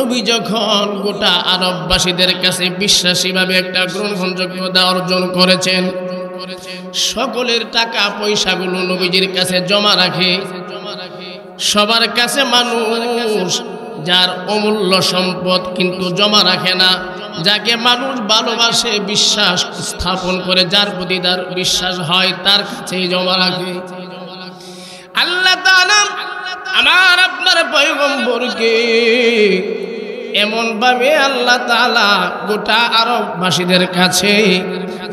নবী যখন গোটা আরববাসীদের কাছে বিশ্বাসীভাবে একটা গ্রহণযোগ্যতা অর্জন করেছেন, সকলের টাকা পয়সাগুলো নবীজির কাছে জমা রাখে। সবার কাছে মানুষ যার অমূল্য সম্পদ কিন্তু জমা রাখে না, যাকে মানুষ ভালোবাসে, বিশ্বাস স্থাপন করে, যার প্রতি তার বিশ্বাস হয়, তার কাছেই জমা রাখে। আল্লাহ তাআলা আমার আপনার পয়গম্বরকে এমন ভাবে আল্লাহ তাআলা গোটা আরববাসীদের কাছে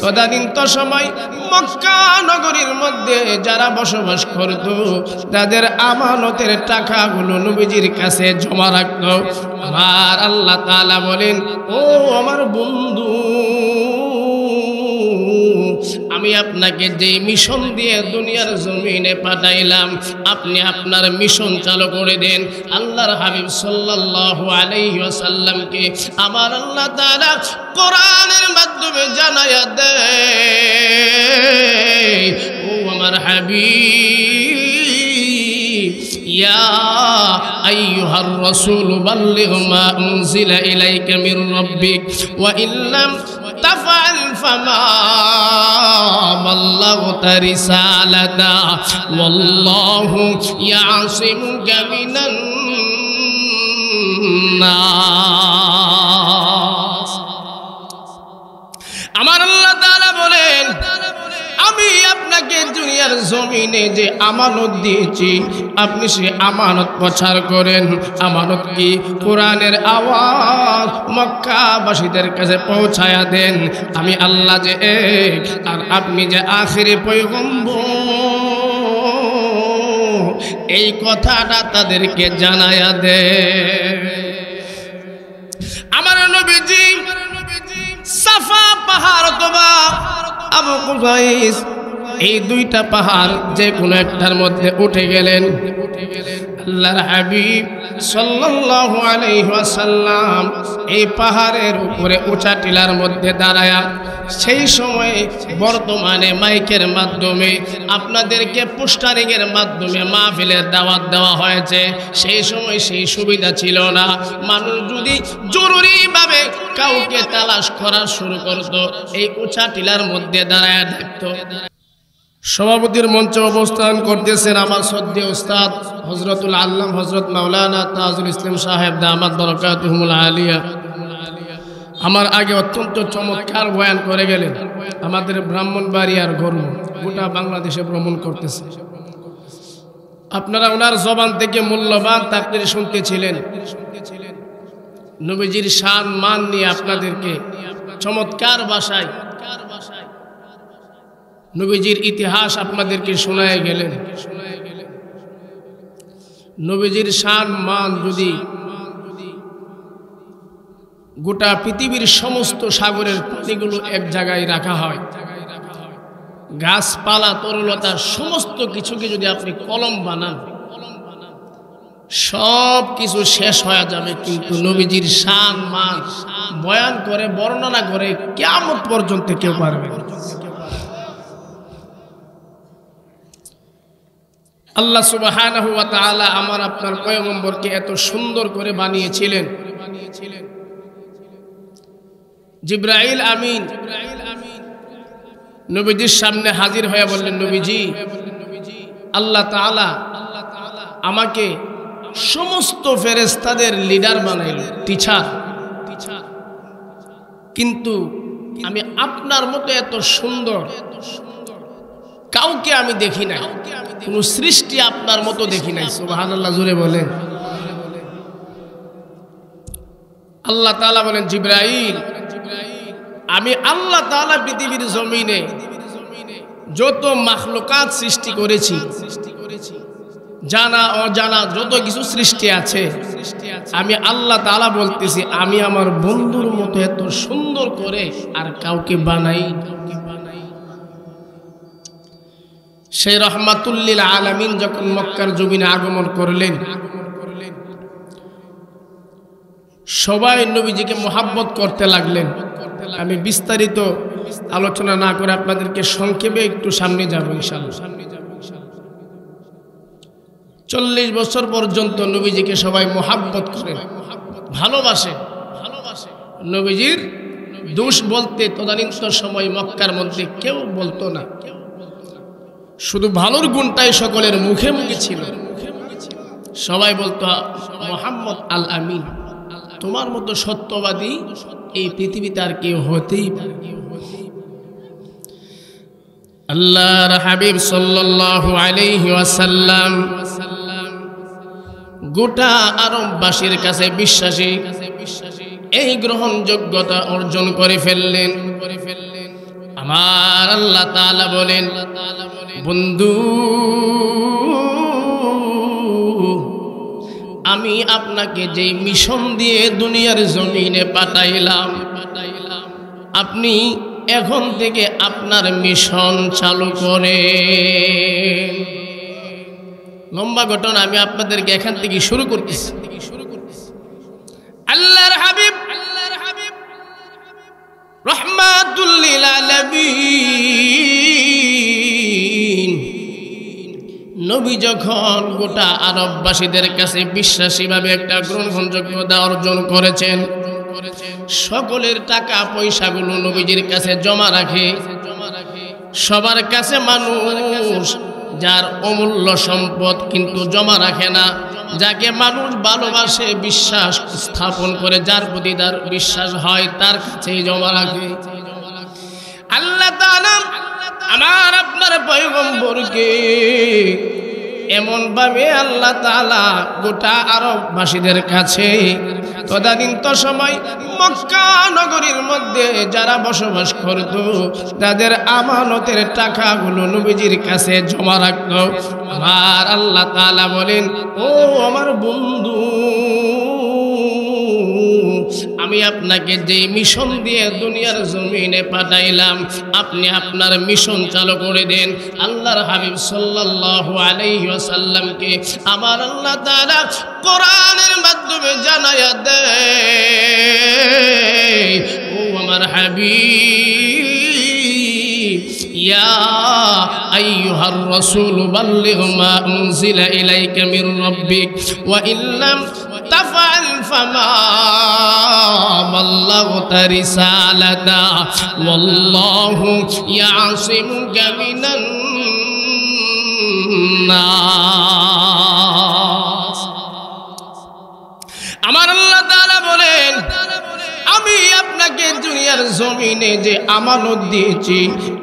তদানীন্ত সময় মক্কা নগরীর মধ্যে যারা বসবাস করত, তাদের আমানতের টাকাগুলো নবীজির কাছে জমা রাখত। আমার আল্লাহ তাআলা বলেন, ও আমার বন্ধু, আমি আপনাকে যে মিশন দিয়ে দুনিয়ার জমিনে পাঠাইলাম, আপনি আপনার মিশন চালু করে দেন। আল্লাহর হাবিব সাল্লাল্লাহু আলাইহি ওয়াসাল্লামকে আমার আল্লাহ তাআলা কোরআনের মাধ্যমে জানায়া দেয়, ও আমার হাবিব, ইয়া আইয়ুহার রাসূল বাল্লিগ মা উনজিলা ইলাইকা মির রাব্বিক ওয়া ইল্লাম তাফআল ফামা বাল্লাগতা রিসালাতা ওয়াল্লাহু ইয়াসিমুকা মিনান নাস। আমার আল্লাহ তাআলা বলেন, আমি আপনাকে দুনিয়ার জমিনে যে আমানত দিয়েছি, আপনি সে আমানত প্রচার করেন। আমানত কি? কোরআনের আওয়াজ মক্কাবাসীদের কাছে পৌঁছায়া দেন। আমি আল্লাহ যে এক, আর আপনি যে আখিরি পয়গম্বর, এই কথাটা তাদেরকে জানায়া দেন। আমার নবীজি সাফা পাহাড় অথবা আবু কুবাইস, এই দুইটা পাহাড় যে কোনো একটার মধ্যে উঠে গেলেন। আল্লাহর হাবিব সাল্লাল্লাহু আলাইহি ওয়াসাল্লাম এই পাহাড়ের উপরে উঁচা টিলার মধ্যে দাঁড়ায়া, সেই সময় বর্তমানে মাইকের মাধ্যমে আপনাদেরকে পোস্টারিংয়ের মাধ্যমে মাহফিলের দাওয়াত দেওয়া হয়েছে। সেই সময় সেই সুবিধা ছিল না। মানুষ যদি জরুরিভাবে কাউকে তালাশ করা শুরু করত, এই উঁচা টিলার মধ্যে দাঁড়ায়া দেখত। সভাপতির মঞ্চে অবস্থান করতেছেন আমার শ্রদ্ধেয় উস্তাদ হযরতুল আল্লাম হযরত মাওলানা তাজুল ইসলাম সাহেব দামাত বরকাতুহুল আলিয়া। আমার আগে অত্যন্ত চমৎকার বয়ান করে গেলেন। আমাদের ব্রাহ্মণবাড়িয়ার গর্ব গোটা বাংলাদেশে ভ্রমণ করতেছে। আপনারা ওনার জবান থেকে মূল্যবান তাকরীর শুনতেছিলেন। নবীজির শান মান নিয়ে আপনাদেরকে চমৎকার ভাষায় নবীজির ইতিহাস আপনাদেরকে শোনায় গেলেন। নবীজির শান মান যদি গোটা পৃথিবীর সমস্ত সাগরের পানিগুলো এক জায়গায় রাখা হয়, গাছপালা তরুলতা সমস্ত কিছুকে যদি আপনি কলম বানান, সব কিছু শেষ হয়ে যাবে, কিন্তু নবীজির শান মান বয়ান করে বর্ণনা করে কিয়ামত পর্যন্ত কেউ পারবে না। আল্লাহ সুবহানাহু ওয়া তাআলা আমার আপনার পয়গম্বরকে এত সুন্দর করে বানিয়েছিলেন। জিবরাইল আমিন নবীজির সামনে হাজির হয়ে বললেন, নবীজি, আল্লাহ তাআলা আমাকে সমস্ত ফেরেশতাদের লিডার বানাইল, টিচার, কিন্তু আমি আপনার মতো এত সুন্দর কাউকে আমি দেখি নাই, কোন সৃষ্টি আপনার মতো দেখি নাই। সুবহানাল্লাহ, জোরে বলেন। আল্লাহ তাআলা বলেন, জিবরাইল, আমি আল্লাহ তাআলা পৃথিবীর জমিনে যত মাখলুকাত সৃষ্টি করেছি, জানা অজানা যত কিছু সৃষ্টি আছে, আমি আল্লাহ তাআলা বলতেছি, আমি আমার বন্ধুর মতো এত সুন্দর করে আর কাউকে বানাই। সেই রহমাতুল লিল আলামিন যখন মক্কার জমিনে আগমন করলেন, সবাই নবীজিকে মুহাব্বত করতে লাগলেন। আমি বিস্তারিত আলোচনা না করে আপনাদেরকে সংক্ষেপে একটু সামনে যাব ইনশাআল্লাহ। 40 বছর পর্যন্ত নবীজিকে সবাই মুহাব্বত করেন। ভালোবাসে। নবীজির দোষ বলতে তদানীন্তন সময় মক্কার মধ্যে কেউ বলতো না, শুধু ভালোর গুণটাই সকলের মুখে মুখে ছিল। সবাই বলতো মুহাম্মদ আল আমিন, তোমার মতো সত্যবাদী এই পৃথিবীতে আর কেউ হতেই পারে। আল্লাহর হাবিব সাল্লাল্লাহু আলাইহি ওয়াসাল্লাম গোটা আরববাসীর কাছে বিশ্বাসী এই গ্রহণযোগ্যতা অর্জন করে ফেললেন। আমার আল্লাহ তাআলা বলেন, বন্ধু আমি আপনাকে যে মিশন দিয়ে দুনিয়ার জমিনে পাঠাইলাম, আপনি এখন থেকে আপনার মিশন চালু করে। লম্বা ঘটনা, আমি আপনাদেরকে এখান থেকে শুরু করতেছি। আল্লাহর হাবিব রাহমাতুল লিল আলামিন নবী যখন গোটা আরববাসীদের কাছে বিশ্বাসীভাবে একটা গ্রহণযোগ্যতা অর্জন করেছেন, সকলের টাকা পয়সাগুলো নবীজির কাছে জমা রাখে। সবার কাছে মানুষ যার অমূল্য সম্পদ কিন্তু জমা রাখে না, যাকে মানুষ ভালোবাসে, বিশ্বাস স্থাপন করে, যার প্রতি তার বিশ্বাস হয়, তার কাছেই জমা রাখে। আল্লাহ তাআলা আমার আপনার পয়গম্বরকে এমন ভাবে আল্লাহ তাআলা গোটা আরববাসীদের কাছে তদানীন্তন সময় মক্কা নগরীর মধ্যে যারা বসবাস করত, তাদের আমানতের টাকাগুলো নবীজির কাছে জমা রাখত। আমার আল্লাহ তাআলা বলেন, ও আমার বন্ধু, আমি আপনাকে যে মিশন দিয়ে দুনিয়ার জমিনে পাঠাইলাম, আপনি আপনার মিশন চালু করে দেন। আল্লাহর হাবিব সাল্লাল্লাহু আলাইহি ওয়াসাল্লামকে আমার আল্লাহ তাআলা কোরআনের মাধ্যমে জানায়া দেয়, ও আমার হাবিব, ইয়া আইয়ুহার রাসূল বাল্লিগ মা উনজিলা ইলাইকা মির রাব্বিক ওয়া ইল্লাম তাফআল ফামা বাল্লাগতা রিসালাতা ওয়াল্লাহু ইয়াসিমুকা মিনান নাস। আমার আল্লাহ তাআলা বলেন, আমি আপনাকে দুনিয়ার জমিনে যে আমানত দিয়েছি,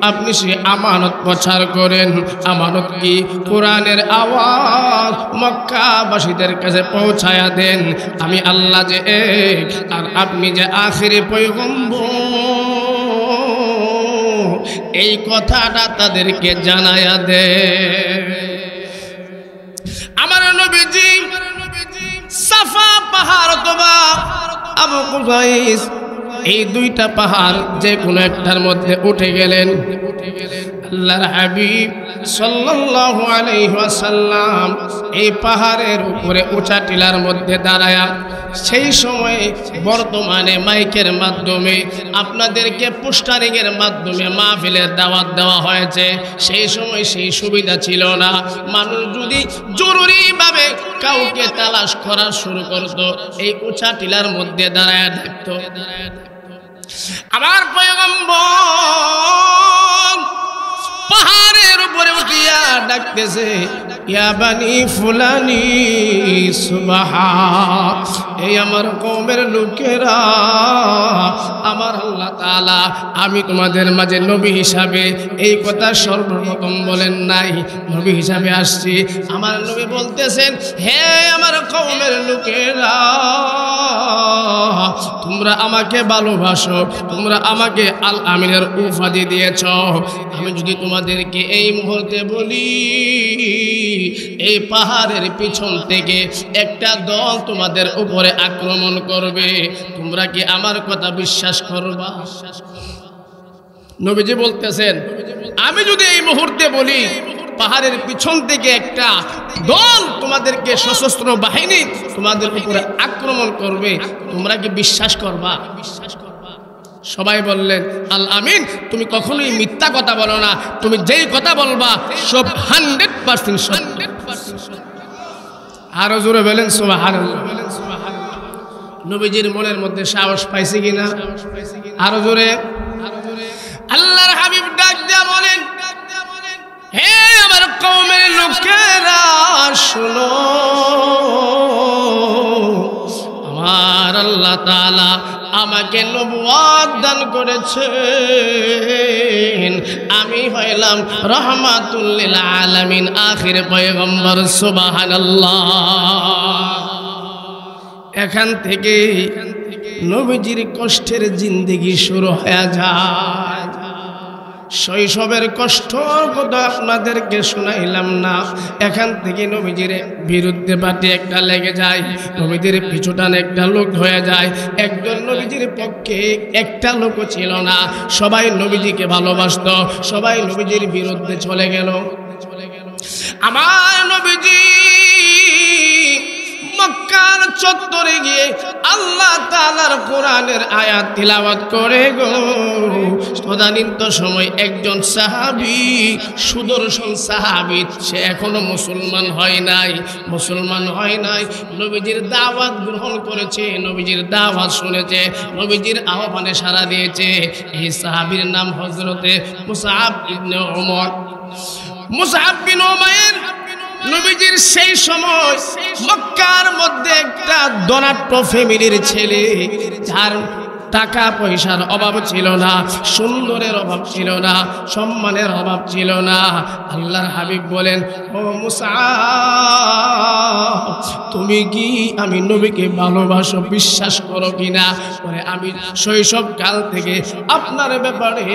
আপনি সে আমানত প্রচার করেন। আমানত কি? কোরআনের আওয়াজ মক্কাবাসীদের কাছে পৌঁছায়া দেন। আমি আল্লাহ যে এক, আর আপনি যে আখিরি পয়গম্বর, এই কথাটা তাদেরকে জানায়া দেন। আমার নবীজি সাফা পাহাড় অথবা আবু কুবাইস, এই দুইটা পাহাড় যে কোনো একটার মধ্যে উঠে গেলেন। আল্লাহর হাবিব সাল্লাল্লাহু আলাইহি ওয়াসাল্লাম এই পাহাড়ের উপরে উঁচা টিলার মধ্যে দাঁড়ায়া, সেই সময়ে বর্তমানে মাইকের মাধ্যমে আপনাদেরকে পোস্টারিং এর মাধ্যমে মাহফিলের দাওয়াত দেওয়া হয়েছে। সেই সময় সেই সুবিধা ছিল না। মানুষ যদি জরুরিভাবে কাউকে তালাশ করা শুরু করত, এই উঁচা টিলার মধ্যে দাঁড়ায়া থাকতো। আমার পয়গম্বর পাহাড়ের উপরে উঠিয়া ডাকতেছে, ইয়া বানি ফুলানি সুবহান, এই আমার কওমের লোকেরা, আমার আল্লাহ তাআলা আমি তোমাদের মাঝে নবী হিসাবে এই কথা সর্বপ্রথম বলেন নাই, নবী হিসাবে আসছি। আমার নবী বলতেছেন, হে আমার কওমের লোকেরা, তোমরা আমাকে ভালোবাসো, তোমরা আমাকে আল আমিনের উপাধি দিয়েছ। আমি যদি তোমাদেরকে এই মুহূর্তে বলি, এই পাহাড়ের পিছন থেকে একটা দল তোমাদের উপরে আক্রমণ করবে, তোমরা কি আমার কথা বিশ্বাস করবা? নবীজি বলতেছেন, আমি যদি এই মুহূর্তে বলি পাহাড়ের পিছন থেকে একটা দল তোমাদেরকে সশস্ত্র বাহিনী তোমাদের উপরে আক্রমণ করবে, তোমরা কি বিশ্বাস করবা? সবাই বললেন, আল আমিন, তুমি কখনোই মিথ্যা কথা বলো না, তুমি যেই কথা বলবা সব 100% সত্য। আরো জোরে বলেন সুবহানাল্লাহ। নবীজির মনের মধ্যে সাহস পাইছে কিনা? আরো জোরে। আল্লাহর হাবিব ডাক দিয়া বলেন, হে আমার কওমের লোকেরা শোনো, আমার আল্লাহ তাআলা আমাকে নবুয়ত দান করেছেন, আমি হইলাম রাহমাতুল লিল আলামিন, আখির পয়গম্বর। সুবহানাল্লাহ। এখান থেকে নবীজির কষ্টের জিন্দেগি শুরু হয়ে যায়। শৈশবের কষ্ট কথা আপনাদেরকে শোনাইলাম না। এখান থেকে নবীজির বিরুদ্ধে পার্টি একটা লেগে যায়, নবীজির পিছুটান একটা লোক হয়ে যায়। একজন নবীজির পক্ষে একটা লোকও ছিল না, সবাই নবীজিকে ভালোবাসত, সবাই নবীজির বিরুদ্ধে চলে গেল। আমার নবীজি মক্কার চত্বরে গিয়ে আল্লাহ তাআলার কোরআনের আয়াত তিলাওয়াত করে গো। তদানীন্ত সময় একজন সাহাবী, সুদর্শন সাহাবী, সে এখনো মুসলমান হয় নাই, নবীজির দাওয়াত গ্রহণ করেছে, নবীজির দাওয়াত শুনেছে, নবীজির আহ্বানে সাড়া দিয়েছে। এই সাহাবীর নাম হযরতে মুসআব ইবনে উমার। মুসআব বিন উমাইর নবীজির সেই সময় মক্কার মধ্যে একটা ধনাঢ্য ফ্যামিলির ছেলে, যার টাকা পয়সার অভাব ছিল না, সুন্দরের অভাব ছিল না, সম্মানের অভাব ছিল না। আল্লাহর হাবিব বলেন, ও মুসআব, তুমি কি আমি নবীকে ভালোবাসো, বিশ্বাস করো কিনা? বলে, আমি শৈশবকাল থেকে আপনার ব্যাপারে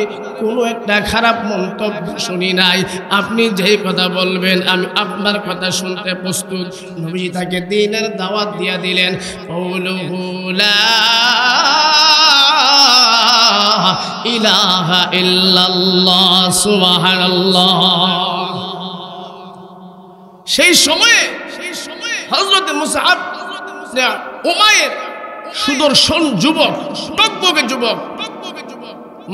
কোনো একটা খারাপ মন্তব্য শুনি নাই, আপনি যেই কথা বলবেন আমি আপনার কথা শুনতে প্রস্তুত। নবী তাকে দ্বীনের দাওয়াত দিয়া দিলেন। ইলাহা ইল্লাল্লাহ, সুবহানাল্লাহ। সেই সময়ে হযরত মুসআব উমাইর সুদর্শন যুবক, টকবকে যুবক,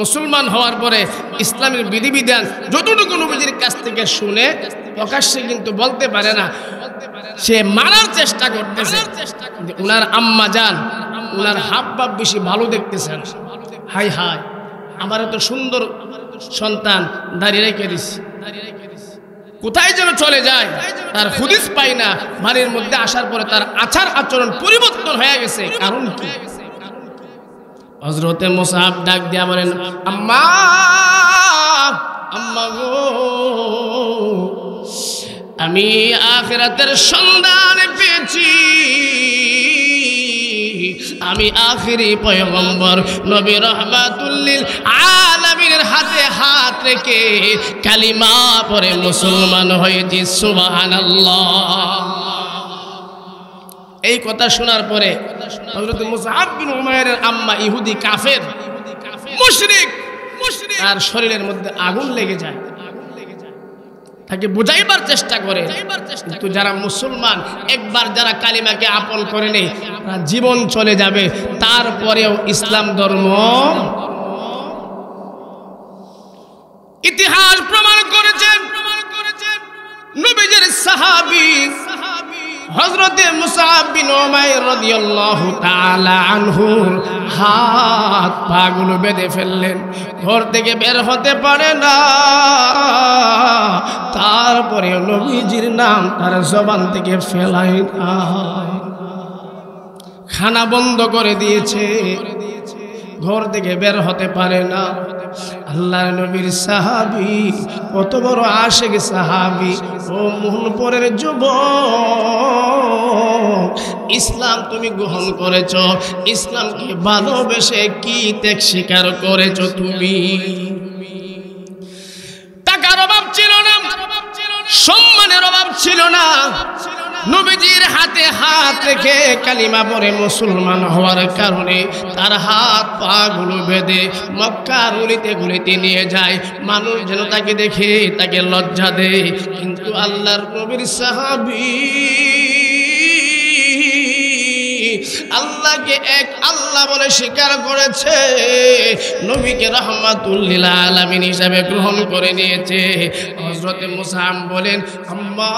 মুসলমান হওয়ার পরে ইসলামের বিধিবিধান যতটুকু নবীজির কাছ থেকে শুনে প্রকাশ্যে কিন্তু বলতে পারে না, সে মারার চেষ্টা করতেছে। উনার আম্মা জান, উনার হাবভাব বেশি ভালো দেখতেছেন। হাই হাই, আমার এত সুন্দর সন্তান দাঁড়িয়ে রেখে দিছি, কোথায় যেন চলে যায়, তার হুদিস পাই না। বাড়ির মধ্যে আসার পরে তার আচার আচরণ পরিবর্তন হয়ে গেছে, কারণ কি? হযরতে মুসআব ডাক দিয়া বলেন, আম্মা, আম্মা গো, আমি আখিরাতের সন্ধান পেয়েছি, আমি আখিরি পয়গম্বর নবী রাহমাতুল লিল আলামিনের হাতে হাত রেখে কালিমা পড়ে মুসলমান হয়েছি। সুবহানাল্লাহ। এই কথা শোনার পরে হযরত মুসআব বিন উমাইরের আম্মা ইহুদি কাফের, মুশরিক, তার শরীরের মধ্যে আগুন লেগে যায়। তাকে বুঝাইবার চেষ্টা করে, কিন্তু যারা মুসলমান, একবার যারা কালিমাকে আপন করে নেই, তারা জীবন চলে যাবে, তারপরেও ইসলাম ধর্ম। ইতিহাস প্রমাণ করেছে নবীজির সাহাবী হযরতে মুসআব বিন উমাইর রাদিয়াল্লাহু তাআলা আনহুর হাত পাগুলো বেঁধে ফেললেন, ঘর থেকে বের হতে পারে না। তারপরে নবীজির নাম তার জবান থেকে ফেলাই না, খানা বন্ধ করে দিয়েছে, ঘর থেকে বের হতে পারে না। আল্লাহর নবীর সাহাবী, কত বড় আশিক সাহাবী, ও মোহনপুরের যুবক, ইসলাম তুমি গ্রহণ করেছ, ইসলামকে ভালোবেসে কি ত্যাগ স্বীকার করেছ তুমি? টাকার অভাব ছিল না, সম্মানের অভাব ছিল না, নবীজির হাতে হাত রেখে কালিমা পড়ে মুসলমান হওয়ার কারণে তার হাত পা গুলো বেঁধে মক্কার গলিতে গলিতে নিয়ে যায়। মানুষ যেন তাকে দেখে তাকে লজ্জা দেয়, কিন্তু আল্লাহর নবীর সাহাবী আল্লাহকে এক আল্লাহ বলে স্বীকার করেছে, নবীকে রাহমাতুল লিল আলামিন হিসাবে গ্রহণ করে নিয়েছে। হযরতে মুসআব বলেন, আম্মা,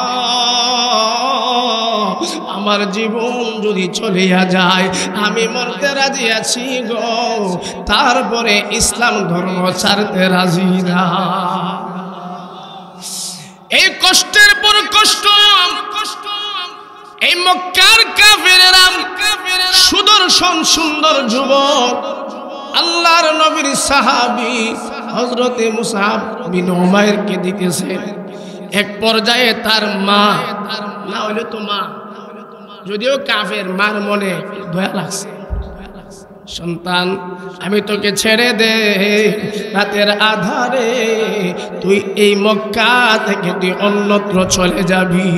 আমার জীবন যদি চলিয়া যায় আমি মরতে রাজি আছি গো, তারপরে ইসলাম ধর্ম ছাড়তে রাজি না। এই কষ্টের পর কষ্ট, এই মক্কার কাফেরেরা সুদর্শন সুন্দর যুবক আল্লাহর নবীর সাহাবী হযরতে মুসআব বিন উমাইরকে দিতেছে। এক পর্যায়ে তার মা, না হলে তো মা, যদিও কাফের, মার মনে দয়া লাগছে, সন্তান আমি তোকে ছেড়ে দে, রাতের আধারে তুই এই মক্কা থেকে তুই অন্যত্র চলে যাবি।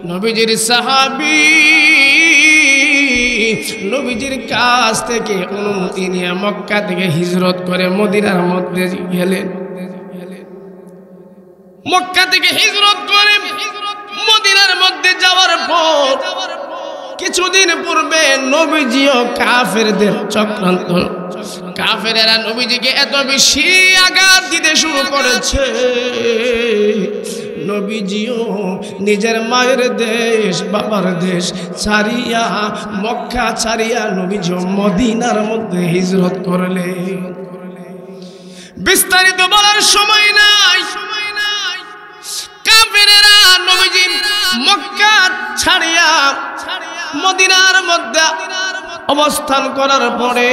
নবীজির সাহাবী নবীজির কাছ থেকে অনুমতি নিয়ে মক্কা থেকে হিজরত করে মদিনার মধ্যে গেলেন। মক্কা থেকে হিজরত করে মদিনার মধ্যে যাওয়ার পর কিছুদিন পূর্বে নবীজিও কাফেরদের চক্রান্ত, কাফেরেরা নবীজিকে এত বেশি আঘাত দিতে শুরু করেছে, নবীজিও নিজের মায়ের দেশ বাবার দেশ ছাড়িয়া মক্কা ছাড়িয়া নবীজিও মদিনার মধ্যে হিজরত করলেন। বিস্তারিত বলার সময় নাই, কাফেরেরা নবীজি মক্কা ছাড়িয়া মদিনার মধ্যে অবস্থান করার পরে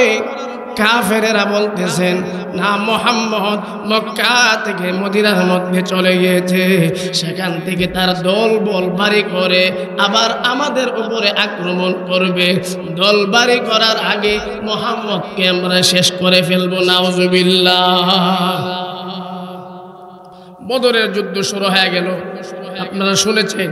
কাফেরেরা বলতেছেন না, মুহাম্মদ মক্কা থেকে মদিনার মধ্যে চলে গিয়েছে, সেখান থেকে তার দল বল বাড়ি করে আবার আমাদের উপরে আক্রমণ করবে, দল বাড়ি করার আগে মুহাম্মদকে আমরা শেষ করে ফেলবো। নাউজুবিল্লাহ। বদরের যুদ্ধ শুরু হয়ে গেল, আপনারা শুনেছেন।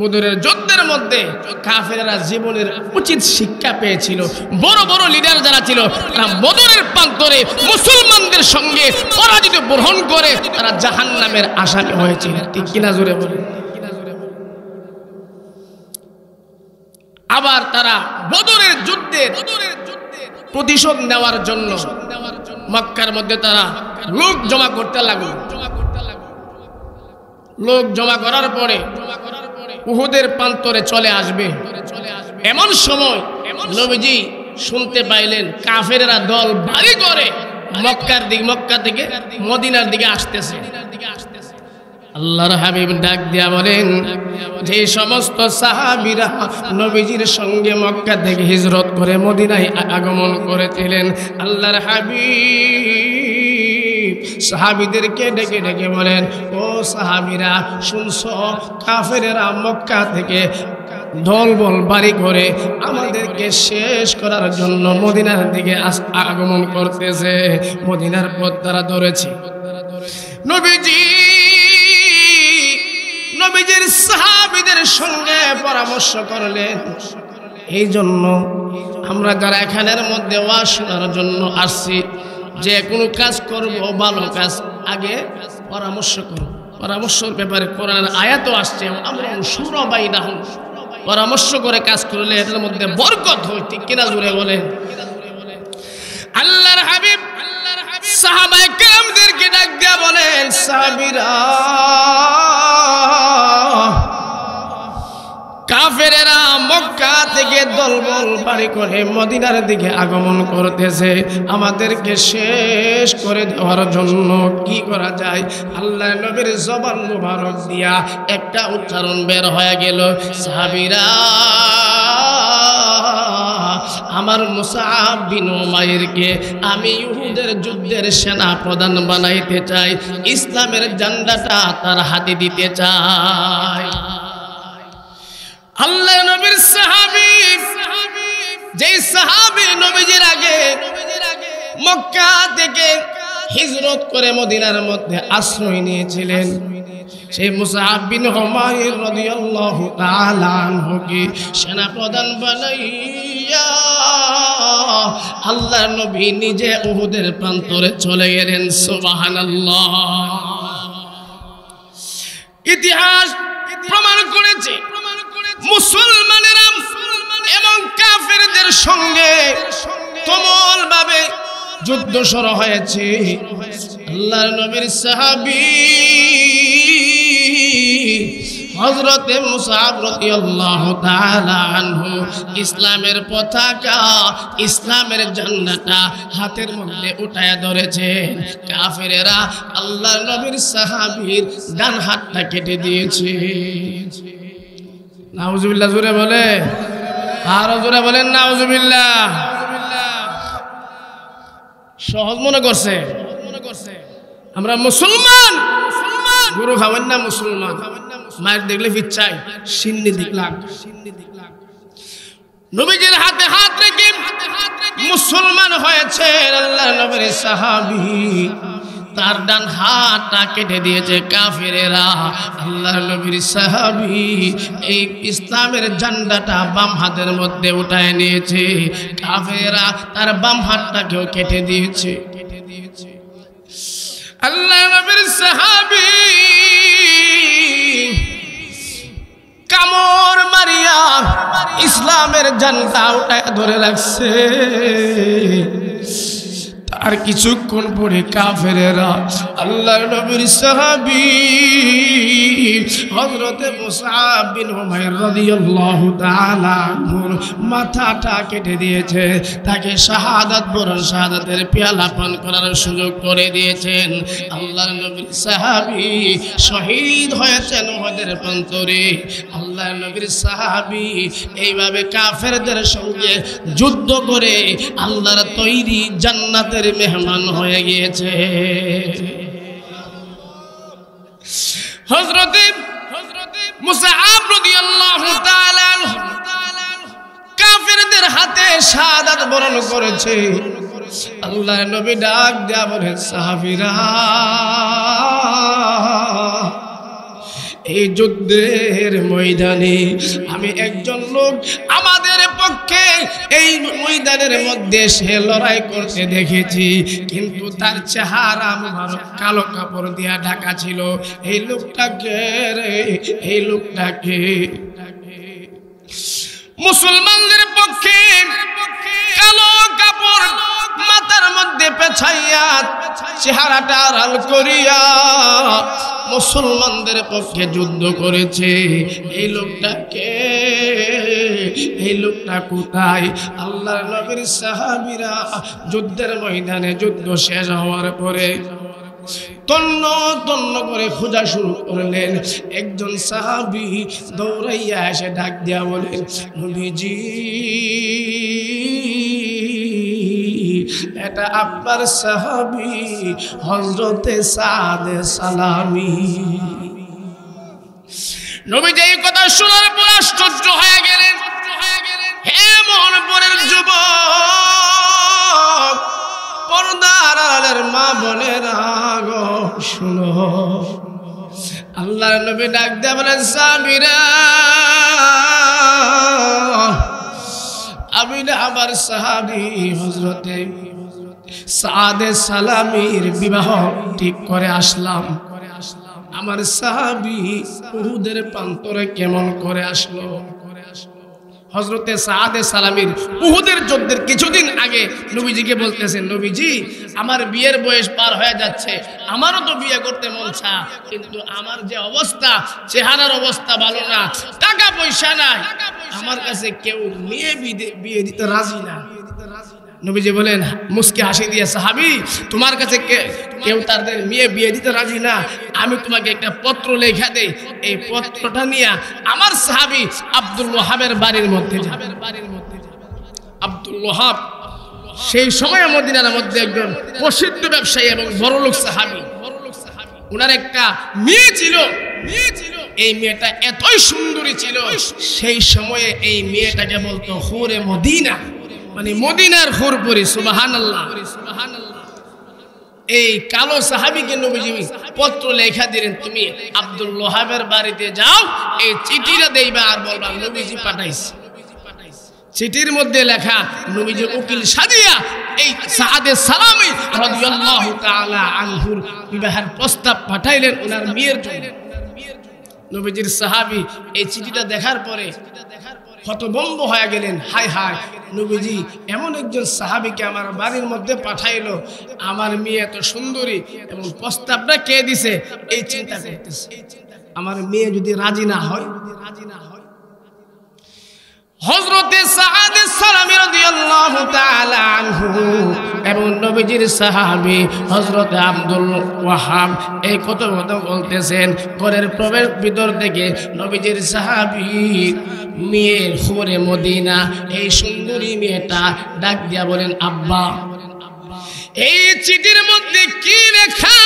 বদরের যুদ্ধের মধ্যে কাফেররা জীবনের উচিত শিক্ষা পেয়েছিল। বড় বড় লিডার যারা ছিল তারা বদরের প্রান্তরে মুসলমানদের সঙ্গে পরাজিত গ্রহণ করে তারা জাহান্নামের আসামি হয়েছিল। ঠিক কিনা জোরে বলেন। আবার তারা বদরের যুদ্ধে প্রতিশোধ নেওয়ার জন্য মক্কার মধ্যে তারা লোক জমা করতে লাগলো। লোক জমা করার পরে উহুদের প্রান্তরে চলে আসবে, এমন সময় নবীজি শুনতে পাইলেন কাফেররা দল ভারী করে মক্কা থেকে মদিনার দিকে আসতেছে। আল্লাহর হাবিব ডাক দিয়া বলেন, যে সমস্ত সাহাবীরা নবীজির সঙ্গে মক্কা থেকে হিজরত করে মদিনায় আগমন করেছিলেন, আল্লাহর হাবিব সাহাবীদেরকে ডেকে ডেকে বলেন, ও সাহাবীরা শুনছো, কাফেরেরা মক্কা থেকে দল বল বাড়ি করে আমাদেরকে শেষ করার জন্য মদিনার দিকে আগমন করতেছে, মদিনার পথ তারা ধরেছে। নবীজির সাহাবীদের সঙ্গে পরামর্শ করলেন, এই জন্য আমরা যারা এখানের মধ্যে ওয়াজ শোনার জন্য আসছি, যে কোনো কাজ করব ভালো কাজ আগে পরামর্শ করব। পরামর্শের ব্যাপারে কোরআনের আয়াতও আসছে, আমরা শুরবাইনাহুম, পরামর্শ করে কাজ করলে এটার মধ্যে বরকত হয়। ঠিক কিনা জুড়ে বলেন। আল্লাহর হাবিব সাহাবায়ে কেরামদেরকে ডাক দিয়া বলেন, সাহাবীরা কাফেরেরা মক্কা থেকে দলবল বাড়ি করে মদিনার দিকে আগমন করতেছে, আমাদেরকে শেষ করে দেওয়ার জন্য কি করা যায়? আল্লাহ নবীর জবান মুবারক দিয়া একটা উচ্চারণ বের হয়ে গেল, সাহাবীরা আমার মুসআব বিন উমাইরকে আমি ইহুদের যুদ্ধের সেনা প্রধান বানাইতে চাই, ইসলামের ঝান্ডাটা তার হাতে দিতে চাই। আল্লাহ নবীর সাহাবী, যেই সাহাবী নবীজির আগে মক্কা থেকে হিজরত করে মদিনার মধ্যে আশ্রয় নিয়েছিলেন, সেই মুসআব বিন উমাইর রাদিয়াল্লাহু তাআলা আনহুকে সেনা প্রধান বানাইয়া আল্লাহর নবী নিজে উহুদের প্রান্তরে চলে গেলেন। সুবহানাল্লাহ। ইতিহাস প্রমাণ করেছে মুসলমানেরা এবং কাফেরদের সঙ্গে তুমুল ভাবে যুদ্ধ শুরু হয়েছে। আল্লাহর নবীর সাহাবী হযরতে মুসআব রাদিয়াল্লাহু তাআলা আনহু ইসলামের পতাকা, ইসলামের ঝান্ডাটা হাতের মধ্যে উঠায়া ধরেছেন। কাফেরেরা আল্লাহর নবীর সাহাবীর ডান হাতটা কেটে দিয়েছে। নাউজুবিল্লাহ জোরে বলে, আর জোরে বলেন নাউজুবিল্লাহ। সহজ মনে করছে আমরা মুসলমান, গরু খাবেন না মুসলমান, মায়ের দেখলে ফিচ্ছাই সিন্নি দেখলাম। নবীজির হাতে হাত রেখে মুসলমান হয়েছে আল্লাহর নবীর সাহাবী, তার ডান হাতটা কেটে দিয়েছে কাফেরেরা। আল্লাহর নবীর সাহাবী এই ইসলামের ঝান্ডাটা বাম হাতের মধ্যে উঠায় নিয়েছে, কাফেরেরা তার বাম হাতটাকেও কেটে দিয়েছে। আল্লাহর নবীর সাহাবী কামড় মারিয়া ইসলামের ঝান্ডা উঠায় ধরে রাখছে। তার কিছুক্ষণ পরে কাফেরেরা আল্লাহর নবীর সাহাবী হযরতে মুসআব বিন উমাইর রাদিয়াল্লাহু তাআলা আনহুর মাথাটা কেটে দিয়েছে, তাকে শাহাদাত বরণ শাহাদাতের পেয়ালা পান করার সুযোগ করে দিয়েছেন। আল্লাহর নবীর সাহাবী শহীদ হয়েছেন উহুদের প্রান্তরে। আল্লাহর নবীর সাহাবী এইভাবে কাফেরদের সঙ্গে যুদ্ধ করে আল্লাহর তৈরি জান্নাতের মেহমান হয়ে গিয়েছে। হযরতে মুসআব রাদিয়াল্লাহু তাআলা কাফেরদের হাতে শাহাদাত বরণ করেছে। আল্লাহর নবী ডাক দেয়া বলেন, সাহাবীরা এই যুদ্ধের ময়দানে আমি একজন লোক আমাদের পক্ষে এই ময়দানের মধ্যে সে লড়াই করতে দেখেছি, কিন্তু তার চেহারা মুবারক কালো কাপড় দিয়া ঢাকা ছিল। এই লোকটাকে এই লোকটাকে মুসলমানদের পক্ষে কালো কাপড় মাথার মধ্যে পেছাইয়া চেহারাটা আড়াল করিয়া মুসলমানদের পক্ষে যুদ্ধ করেছে। এই লোকটাকে, এই লোকটা কোথায়? আল্লাহর নবীর সাহাবীরা যুদ্ধের ময়দানে যুদ্ধ শেষ হওয়ার পরে তন্ন তন্ন করে খোঁজা শুরু করলেন। একজন সাহাবী দৌড়াইয়া এসে ডাক দিয়া বলেন, নবীজি এটা আপনার সাহাবী হযরতে সাদ সালামী। নবীজি এই কথা শোনার পর আশ্চর্য হয়ে গেলেন। হে মোহনপুরের যুবক, পর্দার আড়ালের মা বোনেরা গো শুনো, আল্লাহর নবী ডাক দিয়ে বলেন, সাহাবীরা আমি না আমার সাহাবী হযরতে সাদে সালামীর বিবাহ ঠিক করে আসলাম। আমার সাহাবী উহুদের প্রান্তরে কেমন করে আসলো? হযরতে সাদে সালামীর উহুদের যুদ্ধের কিছুদিন আগে নবীজিকে বলতেছেন, নবীজি আমার বিয়ের বয়স পার হয়ে যাচ্ছে, আমারও তো বিয়ে করতে মন চায়, কিন্তু আমার যে অবস্থা, চেহারার অবস্থা ভালো না, টাকা পয়সা নাই, আমার কাছে কেউ মেয়ে বিয়ে দিতে রাজি না। নবীজি বলেন মুস্কি হাসি দিয়ে, সাহাবী তোমার কাছে কেউ তাদের মেয়ে বিয়ে দিতে রাজি না, আমি তোমাকে একটা পত্র লেখা দেই, এই পত্রটা নিয়ে আমার সাহাবী আব্দুল ওয়াহাবের বাড়ির মধ্যে যাবে। আব্দুল ওয়াহাব সেই সময় মদিনার মধ্যে একজন প্রসিদ্ধ ব্যবসায়ী এবং বড়লোক সাহাবী। ওনার একটা মেয়ে ছিল, এই মেয়েটা এতই সুন্দরী ছিল, সেই সময়ে এই মেয়েটাকে বলতো হুরে মদিনা, মানে মদিনার হুরপুরি। সুবহানাল্লাহ। এই কালো সাহাবীকে নবীজি পত্র লেখা দিলেন, তুমি আব্দুল ওয়াহাবের বাড়িতে যাও, এই চিঠিটা দেইবা আর বলবা নবীজি পাঠাইছে। চিঠির মধ্যে লেখা, নবীজি উকিল সাজিয়া এই সাদে সালামী রাদিয়াল্লাহু তাআলা আনহুর বিবাহের প্রস্তাব পাঠাইলেন ওনার মেয়ের জন্য। নবীজির সাহাবী এই চিঠিটা দেখার পরে হতভম্ব হয়ে গেলেন, হায় হায়, নবীজি এমন একজন সাহাবীকে আমার বাড়ির মধ্যে পাঠাইলো, আমার মেয়ে এত সুন্দরী এবং প্রস্তাবটা কে দিছে এই চিন্তা করতেছে। আমার মেয়ে যদি রাজি না হয়, হযরতে সাআদ সালামী রাদিয়াল্লাহু তাআলা আনহু এবং নবীজির সাহাবী হযরতে আব্দুল ওয়াহাব এই কথা বলতেছেন। ঘরের প্রবেশ ভিতর থেকে নবীজির সাহাবী মেয়ে হুরে মদিনা এই সুন্দরী মেয়েটা ডাক দিয়া বলেন, আব্বা এই চিঠির মধ্যে কি লেখা?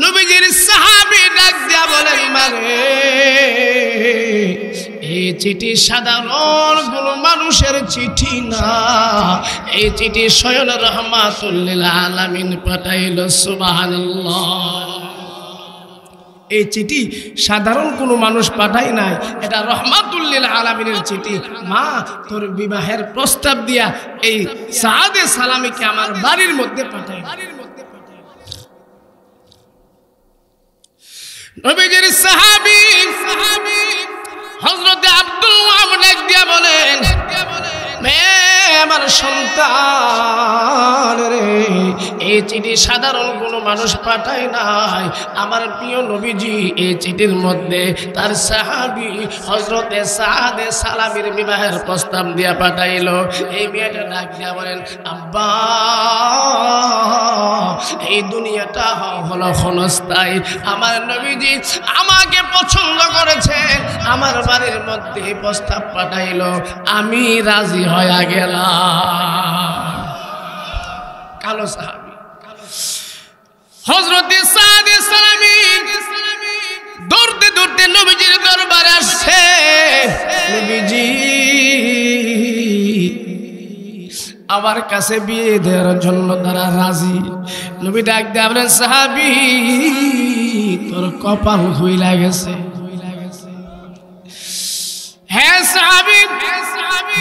নবীজির সাহাবী ডাক দিয়া বলেন, মারে এই চিঠি সাধারণ কোন মানুষের চিঠি না, এই চিঠি স্বয়ং রাহমাতুল লিল আলামিন পাঠাইল। সুবহানাল্লাহ। এই চিঠি সাধারণ কোনো মানুষ পাঠায় নাই, এটা রহমাতুল লিল আলামিনের চিঠি। মা তোর বিবাহের প্রস্তাব দিয়া এই সাআদে সালামীকে আমার বাড়ির মধ্যে পাঠায়। নবীজির সাহাবী হযরতে আব্দুল ওয়াহাব ডাক দিয়া বলেন, আমার সন্তান রে, এই চিঠি সাধারণ কোনো মানুষ পাঠায় নাই, আমার প্রিয় নবীজি এই চিঠির মধ্যে তার সাহাবী হযরতে সাআদে সালামীর বিবাহের প্রস্তাব দিয়া পাঠাইল। এই মেয়েটা ডাক দিয়া বলেন, আব্বা এই দুনিয়াটা হলো ক্ষণস্থায়ী, আমার নবীজি আমাকে পছন্দ করেছে, আমার বাড়ির মধ্যে প্রস্তাব পাঠাইল, আমি রাজি হয়ে গেলাম। কালো সাহাবী হযরতে সাআদে সালামী দৌড়তে দৌড়তে নবীজির দরবারে আসছে। নবীজি আমার কাছে বিয়ে দেওয়ার জন্য তারা রাজি। নবী ডাক দিয়ে বলেন, সাহাবী তোর কপাল খুইলা গেছে। হ্যাঁ সাহাবী,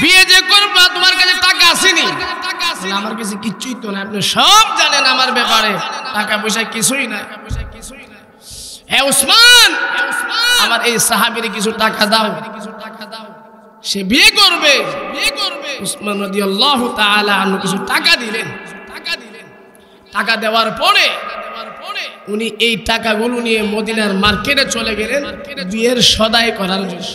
বিয়ে যে করবা তোমার কাছে টাকা আসেনি? আমার কাছে কিচ্ছুই তো না, আপনি সব জানেন আমার ব্যাপারে, টাকা পয়সা কিছুই না। হ্যাঁ উসমান, আমার এই সাহাবীর কিছু টাকা দাও, সে বিয়ে করবে। উসমান রাদিয়াল্লাহু তাআলা আনহু কিছু টাকা দিলেন। টাকা দেওয়ার পরে উনি এই টাকাগুলো নিয়ে মদিনার মার্কেটে চলে গেলেন বিয়ের সদাই করার জন্য।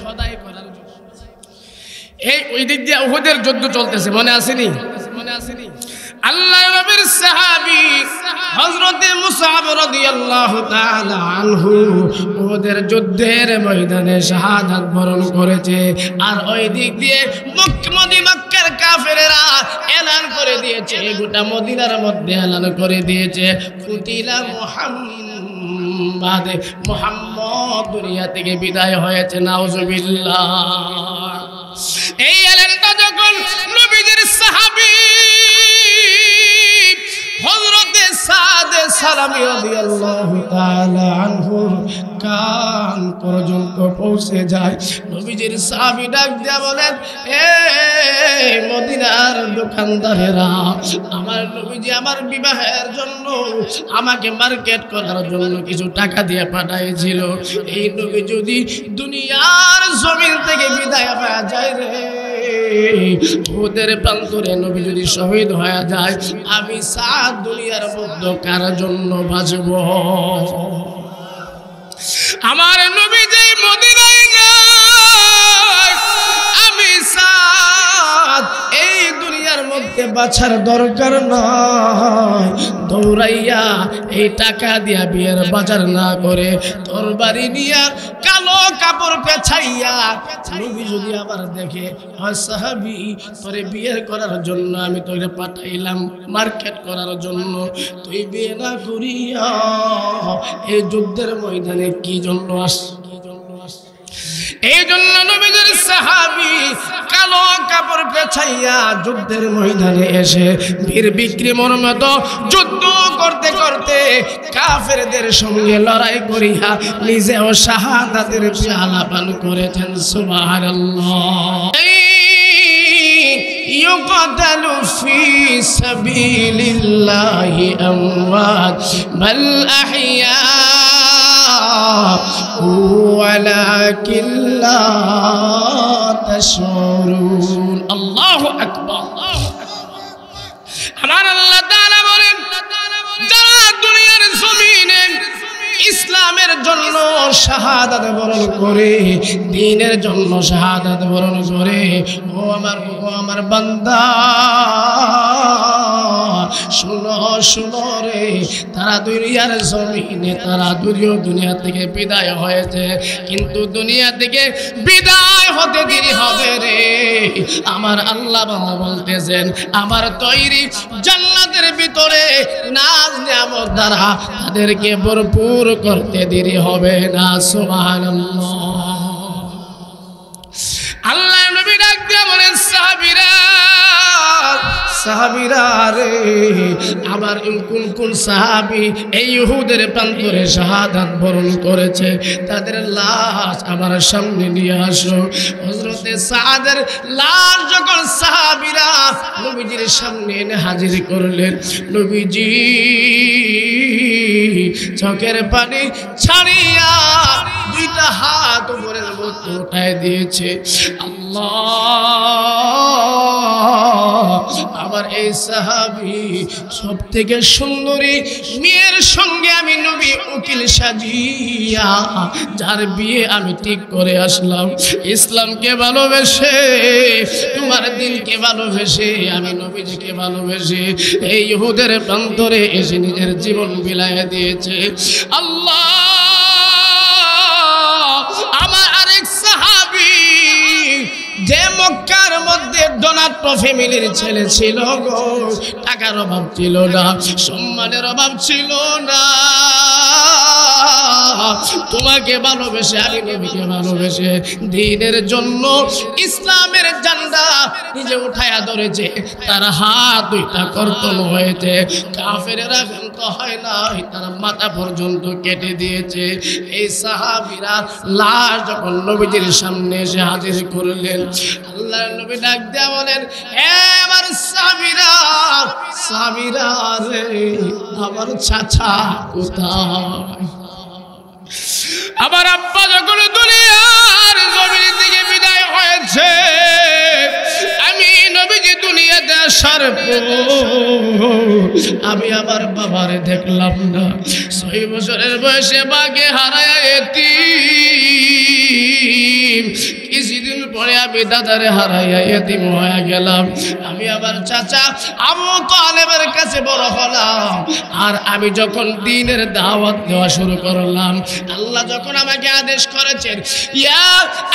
এই ওই দিক দিয়ে উহুদের যুদ্ধ চলতেছে, মনে আসেনি? আল্লাহর নবীর সাহাবী হযরতে মুসআব রাদিয়াল্লাহু তাআলা আনহু উহুদের যুদ্ধের ময়দানে শাহাদাত বরণ করেছে। আর ওই দিক দিয়ে মক্কার কাফেরেরা এলান করে দিয়েছে, গোটা মদিনার মধ্যে এলান করে দিয়েছে, কুতিলা মুহাম্মদ দুনিয়া থেকে বিদায় হয়েছে। নাউজুবিল্লাহ। এই এলানটা যখন নবীজির সাহাবী হযরতে সাআদে সালামী রাদিয়াল্লাহু তাআলা আনহুর কান পর্যন্ত পৌঁছে যায়, নবীজির সাহাবী ডাক দিয়া বলেন, এই মদিনার দোকানদারেরা, আমার নবীজি আমার বিবাহের জন্য আমাকে মার্কেট করার জন্য কিছু টাকা দিয়ে পাঠাইছিল। এই নবী যদি দুনিয়ার জমিন থেকে বিদায় হয়ে যায় রে, ওদের প্রান্তরে নবী যদি শহীদ হয়ে যায়, আমি সাত দুনিয়ার মধ্যে কার জন্য বাঁচব? আমার নবী যে মদিনায় যায়, আমি সাত এই দুনিয়ার মধ্যে বাঁচার দরকার নাই। দৌড়াইয়া এই টাকা দিয়া বিয়ের বাজার না করে তোর বাড়ি নিয়া কালো কাপড় পেছাইয়া নবী যদি আবার দেখে, হয় সাহাবী তোরে বিয়ের করার জন্য আমি তোরে পাঠাইলাম মার্কেট করার জন্য, তুই বিয়ে না করিয়া এই যুদ্ধের ময়দানে কি জন্য আস? এই জন্য নবীদের সাহাবী কালো কাপড় পেছাইয়া যুদ্ধের ময়দানে এসে বীর বিক্রমের মতো যুদ্ধ করতে করতে কাফেরদের সঙ্গে লড়াই করিয়া নিজেও শাহাদাতের পেয়ালা পান করেছেন। সুবহানাল্লাহ। يقتل في سبيل الله أموات بل أحياء ولكن لا تشعرون الله أكبر। আমার আল্লাহ তাআলা বলেন, যারা দুনিয়ার জমিনে ইসলামের জন্য শাহাদাত বরণ করে, দ্বীনের জন্য শাহাদাত বরণ করে। ও আমার বান্দা, শুনো শুনো রে, তারা দুনিয়ার জমিনে, তারা দুনিয়া থেকে বিদায় হয়েছে, কিন্তু দুনিয়া থেকে বিদায় হতে দেরি হবে রে। আমার আল্লাহ বলতেছেন, আমার তৈরি জান্নাতের ভিতরে নাজ নিয়ামত দ্বারা তাদেরকে ভরপুর করতে দেরি হবে না। সুবহানাল্লাহ। আল্লাহ নবী ডাক দিয়ে বলেন, সাহাবীরা রে, আমার কোন সাহাবী এই উহুদের প্রান্তরে শাহাদাত বরণ করেছে, তাদের লাশ আমার সামনে নিয়ে আসো। হযরতে সাদের লাশ যখন সাহাবীরা নবীজির সামনে এনে হাজির করলেন, নবীজি চোখের পানি ছাড়িয়া দুইটা হাত উপরের মধ্যে উঠায় দিয়েছে। আল্লাহ, আমার এই সাহাবী সব থেকে সুন্দরী মেয়ের সঙ্গে আমি নবী উকিল সাজিয়া যার বিয়ে আমি ঠিক করে আসলাম, ইসলামকে ভালোবেসে, তোমার দিনকে ভালোবেসে, আমি নবীজিকে ভালোবেসে এই ইহুদের প্রান্তরে এসে নিজের জীবন বিলায় দিয়েছে। আল্লাহ, আমার আরেক সাহাবী যে মক্কার মধ্যে ডোনাটো ফ্যামিলির ছেলে ছিল গো, টাকার অভাব ছিল না, সম্মানের অভাব ছিল না, তোমাকে ভালোবেসে, আমি নবীকে ভালোবেসে দ্বীনের জন্য ইসলামের ঝান্ডা নিজে উঠায়া ধরেছে, তার হাত দুইটা কর্তন হয়েছে, কাফেরেরা শান্ত হয় না, তার মাথা পর্যন্ত কেটে দিয়েছে। এই সাহাবীরা লাশ যখন নবীজির সামনে এসে হাজির করলেন, আল্লাহর নবী ডাক দেয়া বলেন, হে আমার সাহাবীরা রে, আমার চাচা কোথায়? আমার আব্বা যখন দুনিয়ার জমিন থেকে বিদায় হয়েছে, আমি নবীজি দুনিয়াতে আসার পর আমি আমার বাবারে দেখলাম না। 6 বছরের বয়সে বাগে হারায় এতিম, কিছুদিন পরে আমি দাদারে হারাইয়া এতিম হয়ে গেলাম। আমি আমার চাচা আবু তালেবের কাছে বড় হলাম, আর আমি যখন দ্বীনের দাওয়াত দেওয়া শুরু করলাম, আল্লাহ যখন আমাকে আদেশ করেছেন, ইয়া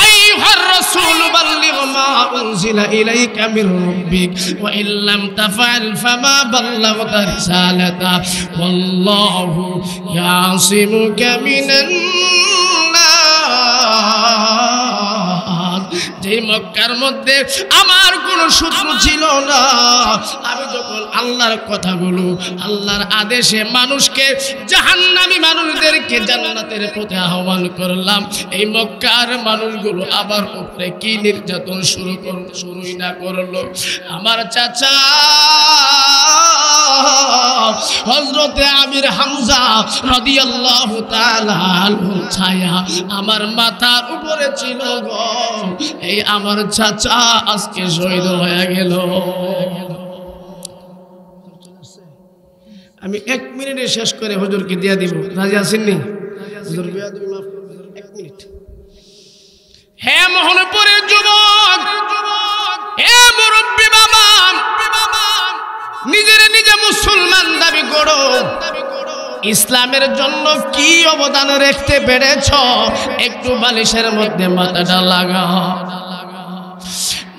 আইয়ুহার রাসূল বাল্লিগ মা উনজিলা ইলাইকা মির রাব্বিক ওয়া ইল্লাম তাফআল ফামা বাল্লাগতা রিসালাতা ওয়াল্লাহু ইয়াসিমুকা মিনান নাস। যে মক্কার মধ্যে আমার কোনো শত্রু ছিল না, আমি যখন আল্লাহর কথাগুলো, আল্লাহর আদেশে মানুষকে, জাহান্নামী মানুষদেরকে জান্নাতের পথে আহ্বান করলাম, এই মক্কার মানুষগুলো আবার উপরে কি নির্যাতন শুরুই না করলো। আমার চাচা হযরতে আমির হামজা রাদিয়াল্লাহু তাআলা আনহু ছায়া আমার মাথার উপরে ছিল গো, এই আমার চাচা আজকে শহীদ হয়ে গেল। আমি 1 মিনিটে শেষ করে হুজুরকে দিয়া দিব, রাজি আছেননি? হুজুর বিয়াদবি মাফ করবেন, 1 মিনিট। হে মোহনপুরের যুবক, হে মুরব্বি বাবা, নিজের নিজে মুসলমান দাবি করো, ইসলামের জন্য কি অবদান রাখতে পেরেছ, একটু বালিশের মধ্যে মাথাটা লাগাও।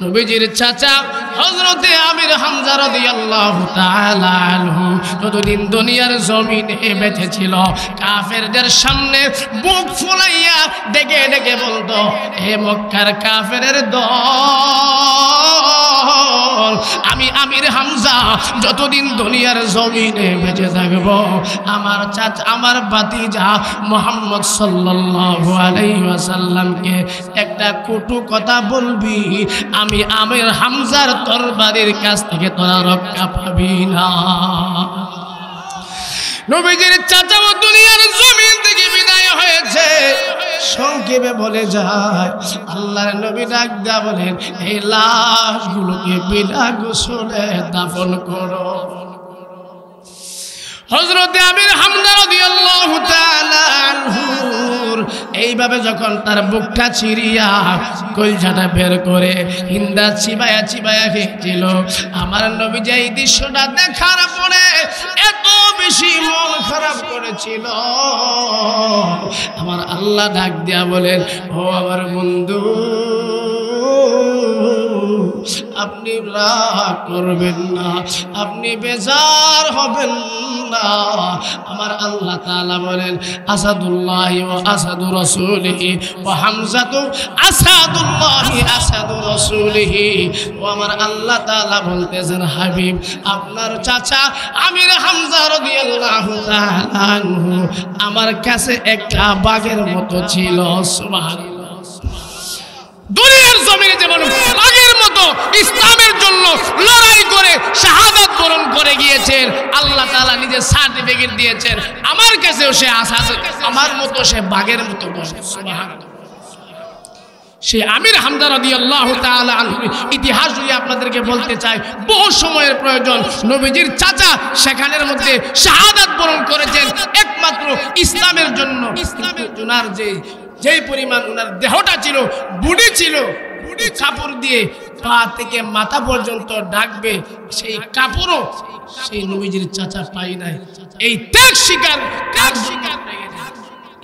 নবীজির চাচা হযরতে আমির হামজা রাদিয়াল্লাহু তাআলা আনহু যতদিন দুনিয়ার জমিনে বেঁচে ছিল, কাফেরদের সামনে বুক ফুলাইয়া ডেকে ডেকে বলতো, হে মক্কার কাফেরের দল, আমি আমির হামজা যতদিন দুনিয়ার জমিনে বেঁচে থাকব, আমার চাচা, আমার ভাতিজা মুহাম্মদ সাল্লাল্লাহু আলাইহি ওয়াসাল্লামকে একটা কটু কথা বলবি, আমি আমির হামজার তরবারির কাছ থেকে তোরা রক্ষা পাবি না। নবীজির চাচা দুনিয়ার জমিন থেকে বিদায় হয়েছে, সংক্ষেপে বলে যায়, আল্লাহর নবী ডাক দিয়া বলেন, এই লাশগুলোকে বিনা গোসলে দাফন করো। হযরতে আমির হামজা রাদিয়াল্লাহু তাআলা আনহুর এইভাবে যখন তার বুকটা চিরিয়া কলজাটা বের করে হিন্দা চিবায়া চিবায়া খেয়েছিল, আমার নবী যে এই দৃশ্যটা দেখার পরে এত বেশি মন খারাপ করেছিল, আমার আল্লাহ ডাক দিয়া বলেন, ও আমার বন্ধু, আপনি রাগ করবেন না, আপনি বেজার হবেন না। আমার আল্লাহ তাআলা বলেন, আসাদুল্লাহি ওয়া আসাদু রাসূলিহি ওয়া হামজাতু আসাদুল্লাহি আসাদু রাসূলিহি। ও আমার আল্লাহ তাআলা বলতেছেন, হাবিব, আপনার চাচা আমির হামজা রাদিয়াল্লাহু তাআলা আনহু আমার কাছে একটা বাঘের মতো ছিল। সুবহানাল্লাহ। দুনিয়ার জমিনে যেমন বাঘের মতো ইসলামের জন্য লড়াই করে শাহাদাত বরণ করে গিয়েছেন, আল্লাহ তাআলা নিজে সার্টিফিকেট দিয়েছেন, আমার কাছেও সে আসাদ, আমার মতো সে বাঘের মতো। সুবহানাল্লাহ। সে আমির হামজা রাদিয়াল্লাহু তাআলা আনহু ইতিহাস যদি আপনাদেরকে বলতে চাই, বহু সময়ের প্রয়োজন। নবীজির চাচা সেখানের মধ্যে শাহাদাত বরণ করেছেন একমাত্র ইসলামের জন্য। ওনার যেই পরিমাণ ওনার দেহটা ছিল, বুড়ি ছিল, কাপড় দিয়ে পা থেকে মাথা পর্যন্ত ঢাকবে, সেই কাপড়ও সেই নবীজির চাচা পাই নাই। এই ত্যাগ স্বীকার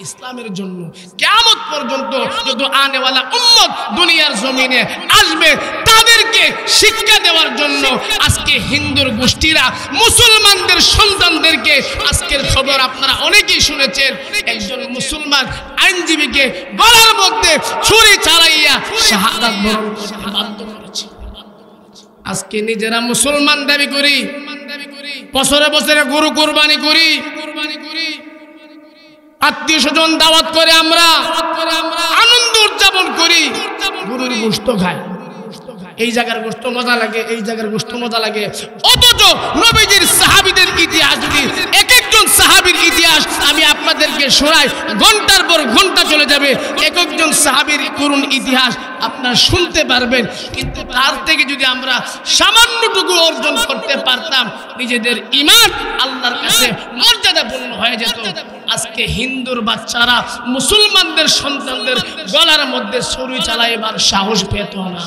ইসলামের জন্য কিয়ামত পর্যন্ত যত আনেওয়ালা উম্মত দুনিয়ার জমিনে আসবে, তাদেরকে শিক্ষা দেওয়ার জন্য আজকে হিন্দুর গোষ্ঠীরা মুসলমানদের সন্তানদেরকে, আজকের খবর আপনারা অনেকেই শুনেছেন, একজন মুসলমান আইনজীবীকে গলার মধ্যে ছুরি চালাইয়া শাহাদাত বরণ করতে বাধ্য করেছে। আজকে নিজেরা মুসলমান দাবি করি, বছরে বছরে গরু কুরবানি করি, আত্মীয় স্বজন দাওয়াত করে আমরা আনন্দ উদযাপন করি, গরুর গোশত খাই, এই জায়গার গোশত মজা লাগে, এই জায়গার গোশত মজা লাগে। অথচ নবীজির সাহাবীদের ইতিহাস যদি এক একজন সাহাবীর ইতিহাস আমি আপনাদেরকে শোনাই, ঘন্টার পর ঘন্টা চলে যাবে। এক একজন সাহাবীর করুণ ইতিহাস আপনারা শুনতে পারবেন, কিন্তু তার থেকে যদি আমরা সামান্যটুকু অর্জন করতে পারতাম, নিজেদের ঈমান আল্লাহর কাছে মর্যাদাপূর্ণ হয়ে যেত। আজকে হিন্দুর বাচ্চারা মুসলমানদের সন্তানদের গলার মধ্যে ছুরি চালাইবার সাহস পেত না।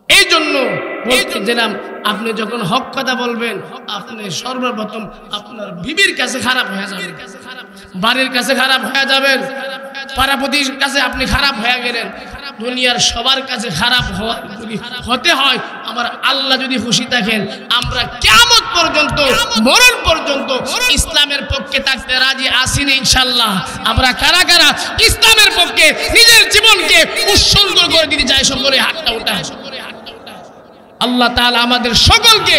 এই জন্য বলতে গেলাম, আপনি যখন হক কথা বলবেন, আপনি সর্বপ্রথম আপনার বিবির কাছে খারাপ হয়ে যাবেন, বাড়ির কাছে খারাপ হয়ে যাবেন, পাড়াপতির কাছে আপনি খারাপ হয়ে গেলেন, দুনিয়ার সবার কাছে খারাপ হতে হয়। আমার আল্লাহ যদি খুশি থাকেন, আমরা কিয়ামত পর্যন্ত, মরণ পর্যন্ত ইসলামের পক্ষে থাকতে রাজি আছি না ইনশাআল্লাহ। আমরা কারা কারা ইসলামের পক্ষে নিজের জীবনকে উৎসর্গ করে দিতে চাই? সকলে হাতটা উঠায়। আল্লাহ তাআলা আমাদের সকলকে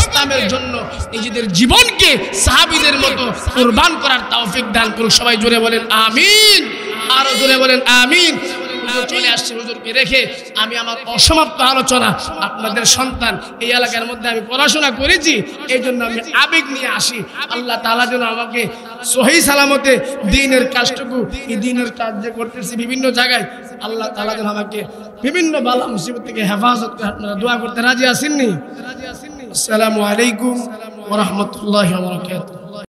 ইসলামের জন্য নিজেদের জীবনকে সাহাবীদের মতো কুরবান করার তৌফিক দান করুন। সবাই জোরে বলেন আমিন, আরো জোরে বলেন আমিন। চলে আসছে হুজুরকে রেখে আমি আমার অসমাপ্ত আলোচনা, আপনাদের সন্তান এই এলাকার মধ্যে আমি পড়াশোনা করেছি, এই জন্য আমি আবেগ নিয়ে আসি। আল্লাহ তাআলা যেন আমাকে সহি সালামতে দ্বীনের কাজটুকু, এই দ্বীনের কাজ যে করতেছি বিভিন্ন জায়গায়, আল্লাহ তাআলা যেন আমাকে বিভিন্ন বালা মুসিবত থেকে হেফাজত করে। আপনারা দোয়া করতে রাজি আছেননি? আসসালামু আলাইকুম ওয়া রাহমাতুল্লাহি ওয়া বারাকাতুহু।